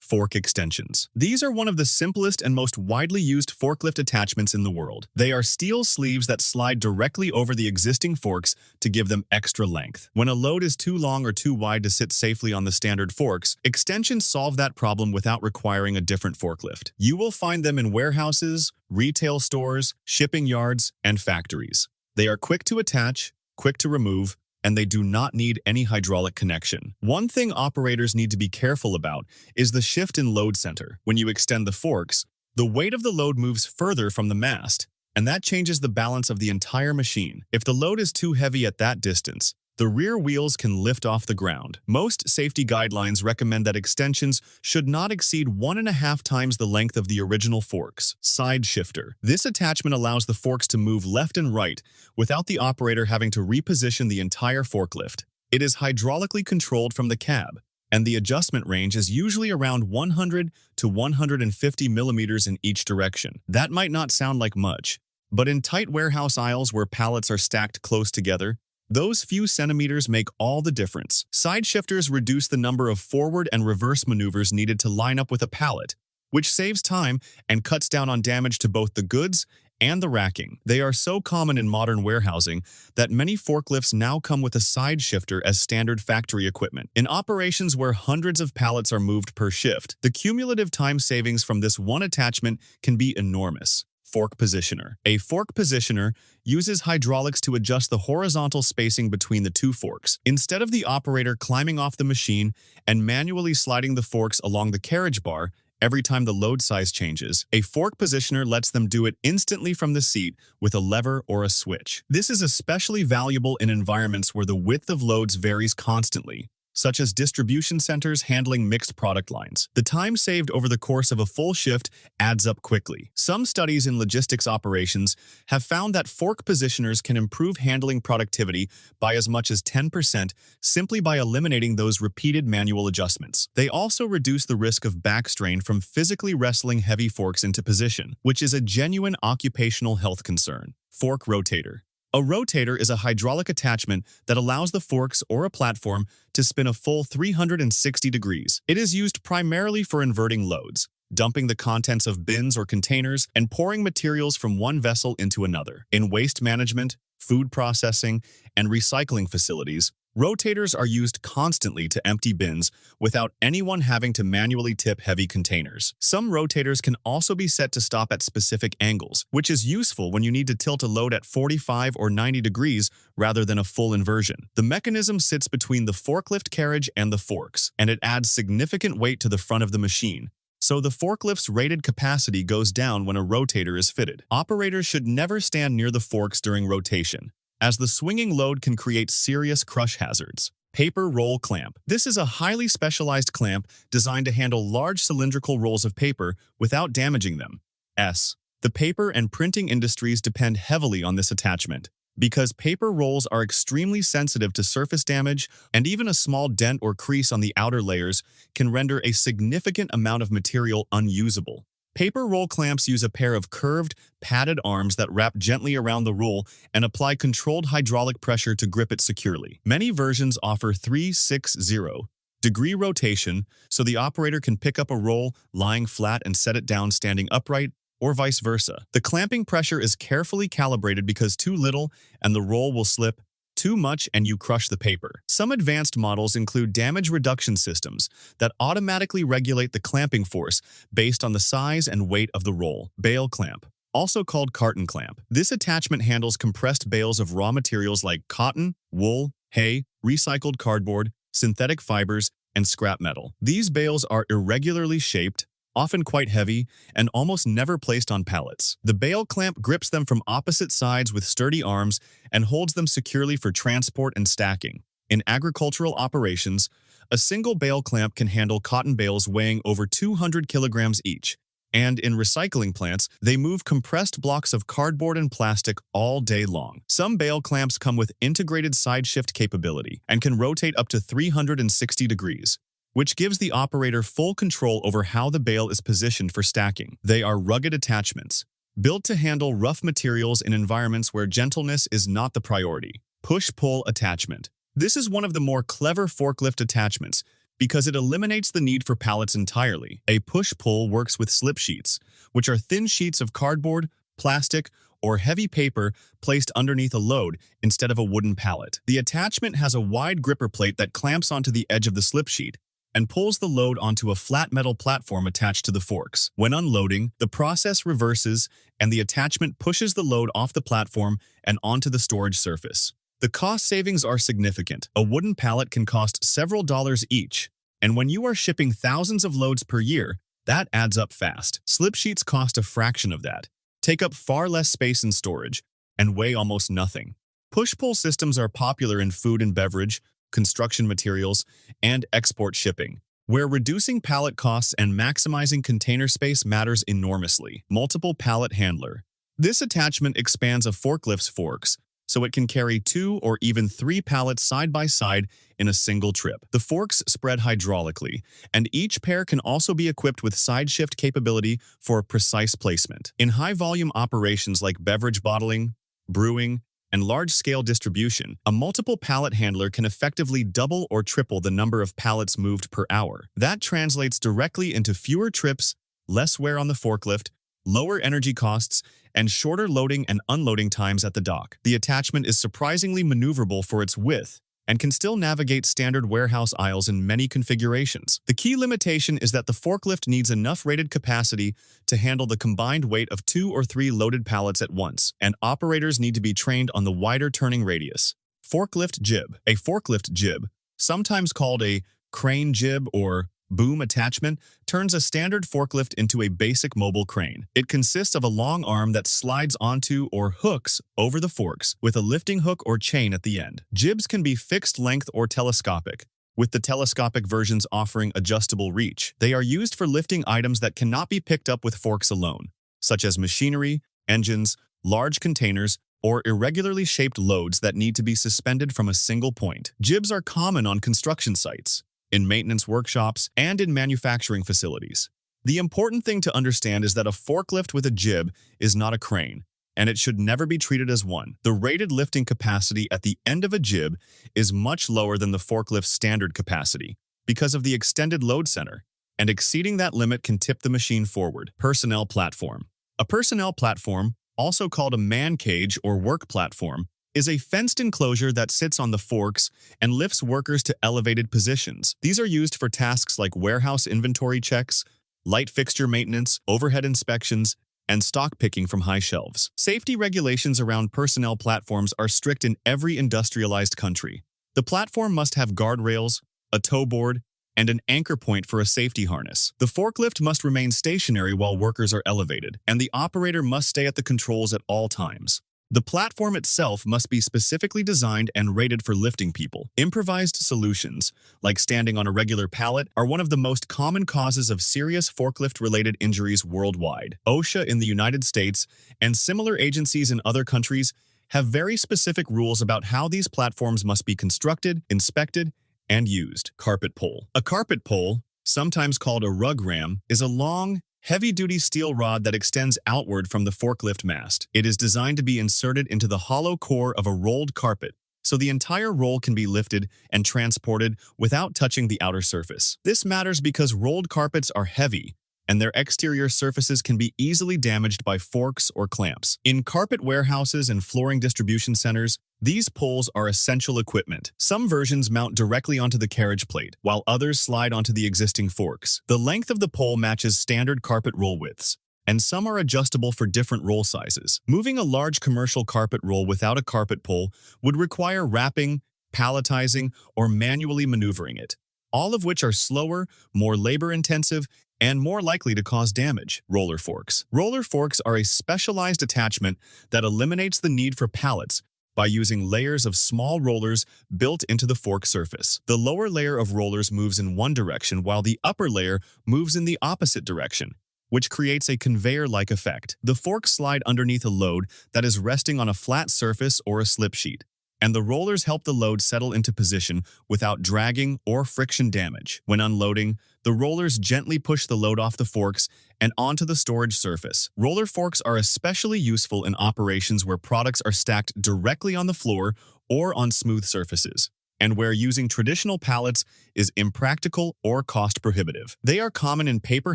Fork extensions. These are one of the simplest and most widely used forklift attachments in the world. They are steel sleeves that slide directly over the existing forks to give them extra length. When a load is too long or too wide to sit safely on the standard forks, extensions solve that problem without requiring a different forklift. You will find them in warehouses, retail stores, shipping yards, and factories. They are quick to attach, quick to remove, and they do not need any hydraulic connection. One thing operators need to be careful about is the shift in load center. When you extend the forks, the weight of the load moves further from the mast, and that changes the balance of the entire machine. If the load is too heavy at that distance, the rear wheels can lift off the ground. Most safety guidelines recommend that extensions should not exceed 1.5 times the length of the original forks. Side shifter. This attachment allows the forks to move left and right without the operator having to reposition the entire forklift. It is hydraulically controlled from the cab, and the adjustment range is usually around 100 to 150 millimeters in each direction. That might not sound like much, but in tight warehouse aisles where pallets are stacked close together, those few centimeters make all the difference. Side shifters reduce the number of forward and reverse maneuvers needed to line up with a pallet, which saves time and cuts down on damage to both the goods and the racking. They are so common in modern warehousing that many forklifts now come with a side shifter as standard factory equipment. In operations where hundreds of pallets are moved per shift, the cumulative time savings from this one attachment can be enormous. Fork positioner. A fork positioner uses hydraulics to adjust the horizontal spacing between the two forks. Instead of the operator climbing off the machine and manually sliding the forks along the carriage bar every time the load size changes, a fork positioner lets them do it instantly from the seat with a lever or a switch. This is especially valuable in environments where the width of loads varies constantly, such as distribution centers handling mixed product lines. The time saved over the course of a full shift adds up quickly. Some studies in logistics operations have found that fork positioners can improve handling productivity by as much as 10% simply by eliminating those repeated manual adjustments. They also reduce the risk of back strain from physically wrestling heavy forks into position, which is a genuine occupational health concern. Fork rotator. A rotator is a hydraulic attachment that allows the forks or a platform to spin a full 360 degrees. It is used primarily for inverting loads, dumping the contents of bins or containers, and pouring materials from one vessel into another. In waste management, food processing, and recycling facilities, rotators are used constantly to empty bins without anyone having to manually tip heavy containers. Some rotators can also be set to stop at specific angles, which is useful when you need to tilt a load at 45 or 90 degrees rather than a full inversion. The mechanism sits between the forklift carriage and the forks, and it adds significant weight to the front of the machine. So the forklift's rated capacity goes down when a rotator is fitted. Operators should never stand near the forks during rotation, as the swinging load can create serious crush hazards. Paper roll clamp. This is a highly specialized clamp designed to handle large cylindrical rolls of paper without damaging them. The paper and printing industries depend heavily on this attachment, because paper rolls are extremely sensitive to surface damage, and even a small dent or crease on the outer layers can render a significant amount of material unusable. Paper roll clamps use a pair of curved, padded arms that wrap gently around the roll and apply controlled hydraulic pressure to grip it securely. Many versions offer 360-degree rotation, so the operator can pick up a roll lying flat and set it down standing upright, or vice versa. The clamping pressure is carefully calibrated because too little and the roll will slip, too much and you crush the paper. Some advanced models include damage reduction systems that automatically regulate the clamping force based on the size and weight of the roll. Bale clamp, also called carton clamp. This attachment handles compressed bales of raw materials like cotton, wool, hay, recycled cardboard, synthetic fibers, and scrap metal. These bales are irregularly shaped, often quite heavy, and almost never placed on pallets. The bale clamp grips them from opposite sides with sturdy arms and holds them securely for transport and stacking. In agricultural operations, a single bale clamp can handle cotton bales weighing over 200 kilograms each, and in recycling plants, they move compressed blocks of cardboard and plastic all day long. Some bale clamps come with integrated side shift capability and can rotate up to 360 degrees, which gives the operator full control over how the bale is positioned for stacking. They are rugged attachments, built to handle rough materials in environments where gentleness is not the priority. Push-pull attachment. This is one of the more clever forklift attachments because it eliminates the need for pallets entirely. A push-pull works with slip sheets, which are thin sheets of cardboard, plastic, or heavy paper placed underneath a load instead of a wooden pallet. The attachment has a wide gripper plate that clamps onto the edge of the slip sheet and pulls the load onto a flat metal platform attached to the forks. When unloading, the process reverses and the attachment pushes the load off the platform and onto the storage surface. The cost savings are significant. A wooden pallet can cost several dollars each, and when you are shipping thousands of loads per year, that adds up fast. Slip sheets cost a fraction of that, take up far less space in storage, and weigh almost nothing. Push-pull systems are popular in food and beverage, construction materials, and export shipping, where reducing pallet costs and maximizing container space matters enormously. Multiple pallet handler. This attachment expands a forklift's forks, so it can carry 2 or even 3 pallets side by side in a single trip. The forks spread hydraulically, and each pair can also be equipped with side shift capability for precise placement. In high-volume operations like beverage bottling, brewing, and large-scale distribution, a multiple pallet handler can effectively double or triple the number of pallets moved per hour. That translates directly into fewer trips, less wear on the forklift, lower energy costs, and shorter loading and unloading times at the dock. The attachment is surprisingly maneuverable for its width and can still navigate standard warehouse aisles in many configurations. The key limitation is that the forklift needs enough rated capacity to handle the combined weight of 2 or 3 loaded pallets at once, and operators need to be trained on the wider turning radius. Forklift jib. A forklift jib, sometimes called a crane jib or boom attachment, turns a standard forklift into a basic mobile crane. It consists of a long arm that slides onto or hooks over the forks with a lifting hook or chain at the end. Jibs can be fixed length or telescopic, with the telescopic versions offering adjustable reach. They are used for lifting items that cannot be picked up with forks alone, such as machinery, engines, large containers, or irregularly shaped loads that need to be suspended from a single point. Jibs are common on construction sites, in maintenance workshops, and in manufacturing facilities. The important thing to understand is that a forklift with a jib is not a crane, and it should never be treated as one. The rated lifting capacity at the end of a jib is much lower than the forklift's standard capacity because of the extended load center, and exceeding that limit can tip the machine forward. Personnel platform. A personnel platform, also called a man cage or work platform, is a fenced enclosure that sits on the forks and lifts workers to elevated positions. These are used for tasks like warehouse inventory checks, light fixture maintenance, overhead inspections, and stock picking from high shelves. Safety regulations around personnel platforms are strict in every industrialized country. The platform must have guardrails, a tow board, and an anchor point for a safety harness. The forklift must remain stationary while workers are elevated, and the operator must stay at the controls at all times. The platform itself must be specifically designed and rated for lifting people. Improvised solutions, like standing on a regular pallet, are one of the most common causes of serious forklift-related injuries worldwide. OSHA in the United States and similar agencies in other countries have very specific rules about how these platforms must be constructed, inspected, and used. Carpet pole. A carpet pole, sometimes called a rug ram, is a long, heavy-duty steel rod that extends outward from the forklift mast. It is designed to be inserted into the hollow core of a rolled carpet, so the entire roll can be lifted and transported without touching the outer surface. This matters because rolled carpets are heavy, and their exterior surfaces can be easily damaged by forks or clamps. In carpet warehouses and flooring distribution centers, these poles are essential equipment. Some versions mount directly onto the carriage plate, while others slide onto the existing forks. The length of the pole matches standard carpet roll widths, and some are adjustable for different roll sizes. Moving a large commercial carpet roll without a carpet pole would require wrapping, palletizing, or manually maneuvering it, all of which are slower, more labor-intensive, and more likely to cause damage. Roller forks. Roller forks are a specialized attachment that eliminates the need for pallets by using layers of small rollers built into the fork surface. The lower layer of rollers moves in one direction while the upper layer moves in the opposite direction, which creates a conveyor-like effect. The forks slide underneath a load that is resting on a flat surface or a slip sheet, and the rollers help the load settle into position without dragging or friction damage. When unloading, the rollers gently push the load off the forks and onto the storage surface. Roller forks are especially useful in operations where products are stacked directly on the floor or on smooth surfaces. and where using traditional pallets is impractical or cost-prohibitive. They are common in paper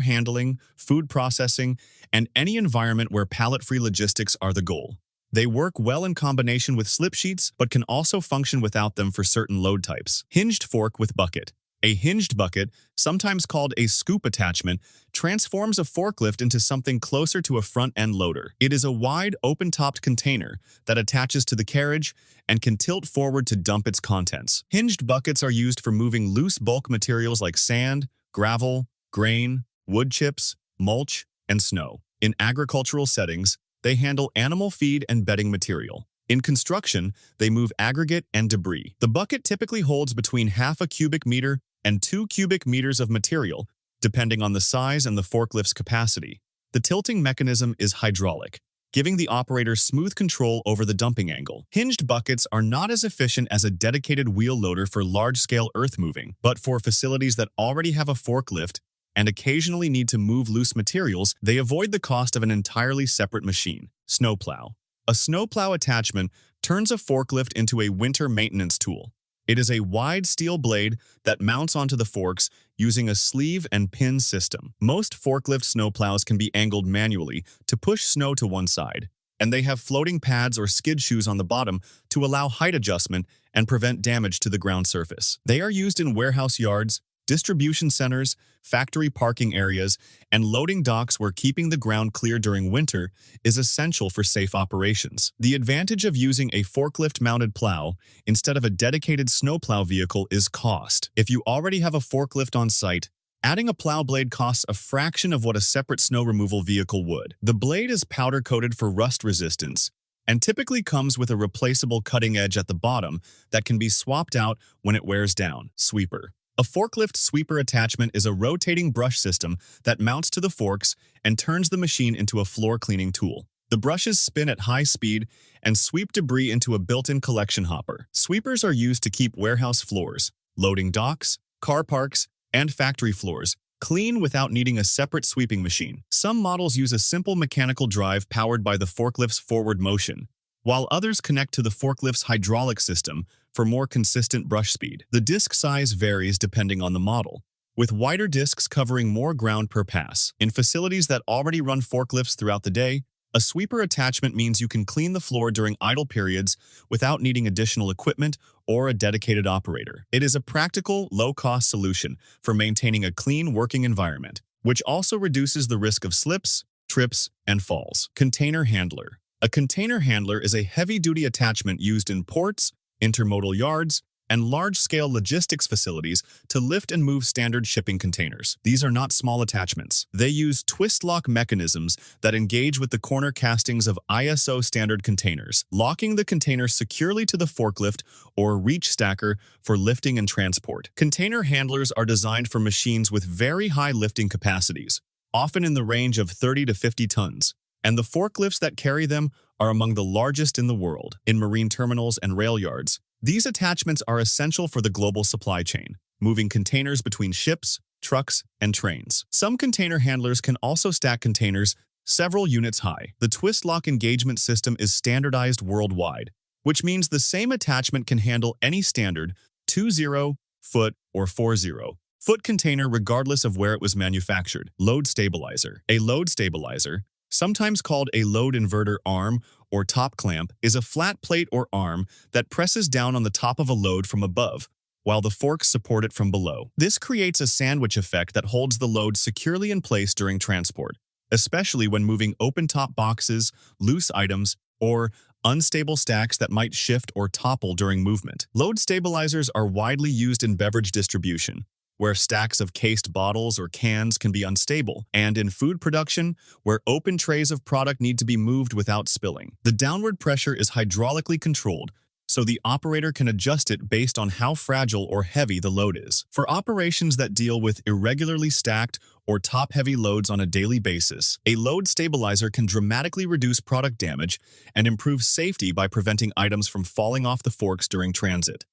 handling, food processing, and any environment where pallet-free logistics are the goal. They work well in combination with slip sheets, but can also function without them for certain load types. Hinged fork with bucket. A hinged bucket, sometimes called a scoop attachment, transforms a forklift into something closer to a front-end loader. It is a wide, open-topped container that attaches to the carriage and can tilt forward to dump its contents. Hinged buckets are used for moving loose bulk materials like sand, gravel, grain, wood chips, mulch, and snow. In agricultural settings, they handle animal feed and bedding material. In construction, they move aggregate and debris. The bucket typically holds between half a cubic meter and 2 cubic meters of material, depending on the size and the forklift's capacity. The tilting mechanism is hydraulic, giving the operator smooth control over the dumping angle. Hinged buckets are not as efficient as a dedicated wheel loader for large-scale earth moving, but for facilities that already have a forklift and occasionally need to move loose materials, they avoid the cost of an entirely separate machine. Snowplow. A snowplow attachment turns a forklift into a winter maintenance tool. It is a wide steel blade that mounts onto the forks using a sleeve and pin system. Most forklift snowplows can be angled manually to push snow to one side, and they have floating pads or skid shoes on the bottom to allow height adjustment and prevent damage to the ground surface. They are used in warehouse yards, distribution centers, factory parking areas, and loading docks where keeping the ground clear during winter is essential for safe operations. The advantage of using a forklift-mounted plow instead of a dedicated snowplow vehicle is cost. If you already have a forklift on site, adding a plow blade costs a fraction of what a separate snow removal vehicle would. The blade is powder-coated for rust resistance and typically comes with a replaceable cutting edge at the bottom that can be swapped out when it wears down. Sweeper. A forklift sweeper attachment is a rotating brush system that mounts to the forks and turns the machine into a floor cleaning tool. The brushes spin at high speed and sweep debris into a built-in collection hopper. Sweepers are used to keep warehouse floors, loading docks, car parks, and factory floors clean without needing a separate sweeping machine. Some models use a simple mechanical drive powered by the forklift's forward motion, while others connect to the forklift's hydraulic system for more consistent brush speed. The disc size varies depending on the model, with wider discs covering more ground per pass. In facilities that already run forklifts throughout the day, a sweeper attachment means you can clean the floor during idle periods without needing additional equipment or a dedicated operator. It is a practical, low-cost solution for maintaining a clean working environment, which also reduces the risk of slips, trips, and falls. Container handler. A container handler is a heavy-duty attachment used in ports, intermodal yards, and large-scale logistics facilities to lift and move standard shipping containers. These are not small attachments. They use twist-lock mechanisms that engage with the corner castings of ISO standard containers, locking the container securely to the forklift or reach stacker for lifting and transport. Container handlers are designed for machines with very high lifting capacities, often in the range of 30 to 50 tons. And the forklifts that carry them are among the largest in the world. In marine terminals and rail yards, these attachments are essential for the global supply chain, moving containers between ships, trucks, and trains. Some container handlers can also stack containers several units high. The twist-lock engagement system is standardized worldwide, which means the same attachment can handle any standard 20-foot or 40-foot container regardless of where it was manufactured. Load stabilizer. A load stabilizer, sometimes called a load inverter arm or top clamp, is a flat plate or arm that presses down on the top of a load from above, while the forks support it from below. This creates a sandwich effect that holds the load securely in place during transport, especially when moving open-top boxes, loose items, or unstable stacks that might shift or topple during movement. Load stabilizers are widely used in beverage distribution, where stacks of cased bottles or cans can be unstable, and in food production, where open trays of product need to be moved without spilling. The downward pressure is hydraulically controlled, so the operator can adjust it based on how fragile or heavy the load is. For operations that deal with irregularly stacked or top-heavy loads on a daily basis, a load stabilizer can dramatically reduce product damage and improve safety by preventing items from falling off the forks during transit.